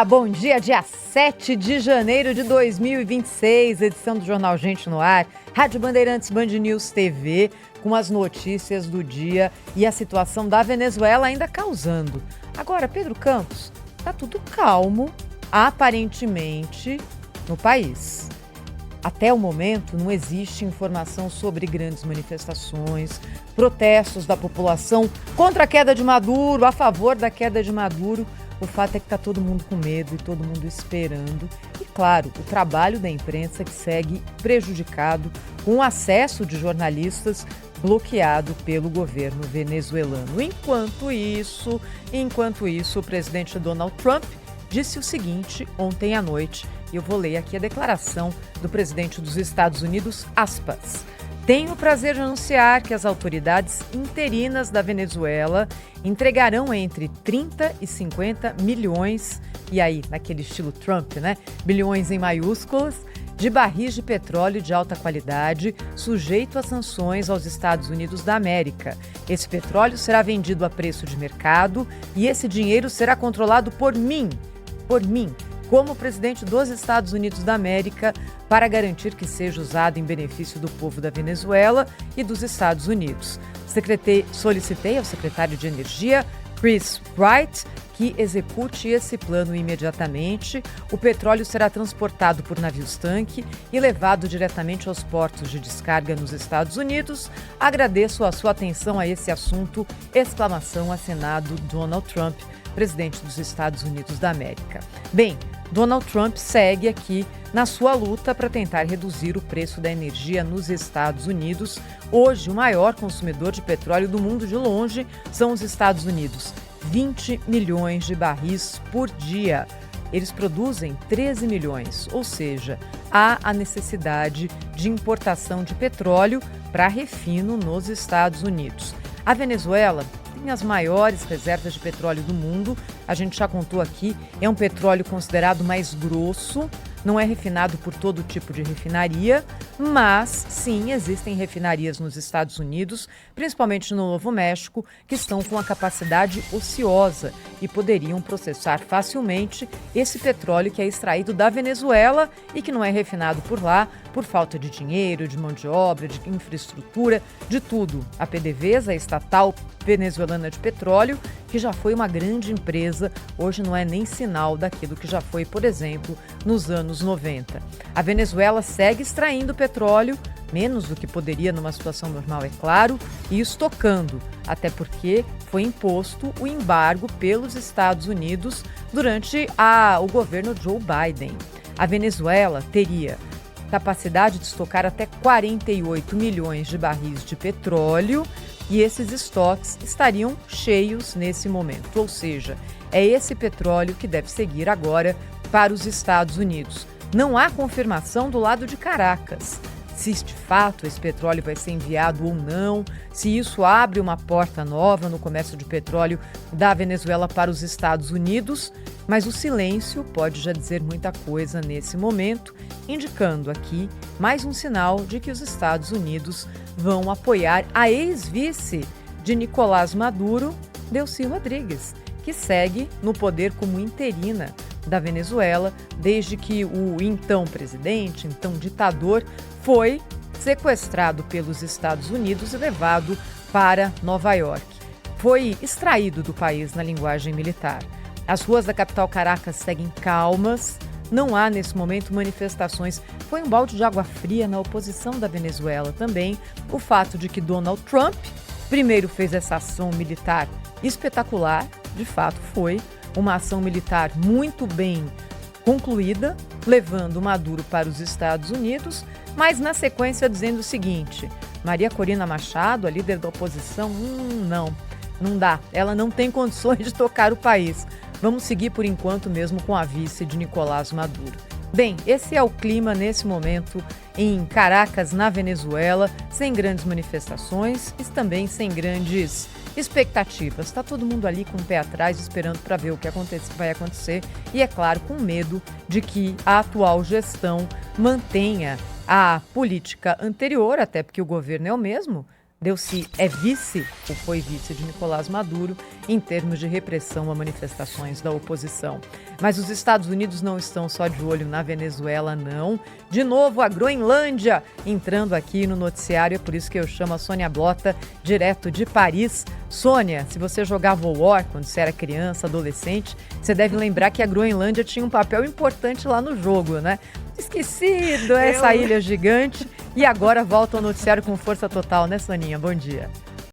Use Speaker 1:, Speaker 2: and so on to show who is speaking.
Speaker 1: Olá, bom dia 7 de janeiro de 2026, edição do Jornal Gente no Ar, Rádio Bandeirantes, Band News TV, com as notícias do dia e a situação da Venezuela ainda causando. Agora, Pedro Campos, tá tudo calmo, aparentemente, no país. Até o momento, não existe informação sobre grandes manifestações, protestos da população contra a queda de Maduro, a favor da queda de Maduro. O fato é que está todo mundo com medo e todo mundo esperando. E, claro, o trabalho da imprensa que segue prejudicado com o acesso de jornalistas bloqueado pelo governo venezuelano. Enquanto isso, o presidente Donald Trump disse o seguinte ontem à noite, e eu vou ler aqui a declaração do presidente dos Estados Unidos, aspas. Tenho o prazer de anunciar que as autoridades interinas da Venezuela entregarão entre 30 e 50 milhões, e aí, naquele estilo Trump, né? Bilhões em maiúsculas, de barris de petróleo de alta qualidade, sujeito a sanções aos Estados Unidos da América. Esse petróleo será vendido a preço de mercado e esse dinheiro será controlado por mim, como presidente dos Estados Unidos da América, para garantir que seja usado em benefício do povo da Venezuela e dos Estados Unidos. Solicitei ao secretário de Energia, Chris Wright, que execute esse plano imediatamente. O petróleo será transportado por navios-tanque e levado diretamente aos portos de descarga nos Estados Unidos. Agradeço a sua atenção a esse assunto, exclamação, assinado Donald Trump, presidente dos Estados Unidos da América. Bem, Donald Trump segue aqui na sua luta para tentar reduzir o preço da energia nos Estados Unidos. Hoje, o maior consumidor de petróleo do mundo de longe são os Estados Unidos. 20 milhões de barris por dia. Eles produzem 13 milhões, ou seja, há a necessidade de importação de petróleo para refino nos Estados Unidos. A Venezuela tem as maiores reservas de petróleo do mundo. A gente já contou aqui, é um petróleo considerado mais grosso, não é refinado por todo tipo de refinaria, mas sim, existem refinarias nos Estados Unidos, principalmente no Novo México, que estão com a capacidade ociosa e poderiam processar facilmente esse petróleo que é extraído da Venezuela e que não é refinado por lá por falta de dinheiro, de mão de obra, de infraestrutura, de tudo. A PDVSA, a estatal venezuelana de petróleo, que já foi uma grande empresa, hoje não é nem sinal daquilo que já foi, por exemplo, nos anos 90. A Venezuela segue extraindo petróleo, menos do que poderia numa situação normal, é claro, e estocando, até porque foi imposto o embargo pelos Estados Unidos durante o governo Joe Biden. A Venezuela teria capacidade de estocar até 48 milhões de barris de petróleo e esses estoques estariam cheios nesse momento, ou seja, é esse petróleo que deve seguir agora para os Estados Unidos. Não há confirmação do lado de Caracas se de fato esse petróleo vai ser enviado ou não, se isso abre uma porta nova no comércio de petróleo da Venezuela para os Estados Unidos, mas o silêncio pode já dizer muita coisa nesse momento, indicando aqui mais um sinal de que os Estados Unidos vão apoiar a ex-vice de Nicolás Maduro, Delcy Rodrigues, que segue no poder como interina da Venezuela, desde que o então presidente, então ditador, foi sequestrado pelos Estados Unidos e levado para Nova York. Foi extraído do país na linguagem militar. As ruas da capital Caracas seguem calmas, não há nesse momento manifestações. Foi um balde de água fria na oposição da Venezuela também o fato de que Donald Trump primeiro fez essa ação militar espetacular, de fato foi uma ação militar muito bem concluída, levando Maduro para os Estados Unidos, mas na sequência dizendo o seguinte: Maria Corina Machado, a líder da oposição, não dá, ela não tem condições de tocar o país. Vamos seguir por enquanto mesmo com a vice de Nicolás Maduro. Bem, esse é o clima nesse momento em Caracas, na Venezuela, sem grandes manifestações e também sem grandes expectativas. Está todo mundo ali com o pé atrás, esperando para ver o que vai acontecer e, é claro, com medo de que a atual gestão mantenha a política anterior, até porque o governo é o mesmo, Delcy é vice ou foi vice de Nicolás Maduro em termos de repressão a manifestações da oposição. Mas os Estados Unidos não estão só de olho na Venezuela, não. De novo, a Groenlândia entrando aqui no noticiário, é por isso que eu chamo a Sônia Blota, direto de Paris. Sônia, se você jogava War quando você era criança, adolescente, você deve lembrar que a Groenlândia tinha um papel importante lá no jogo, né? Esquecido essa ilha gigante. E agora volta ao noticiário com força total, né, Soninha? Bom dia.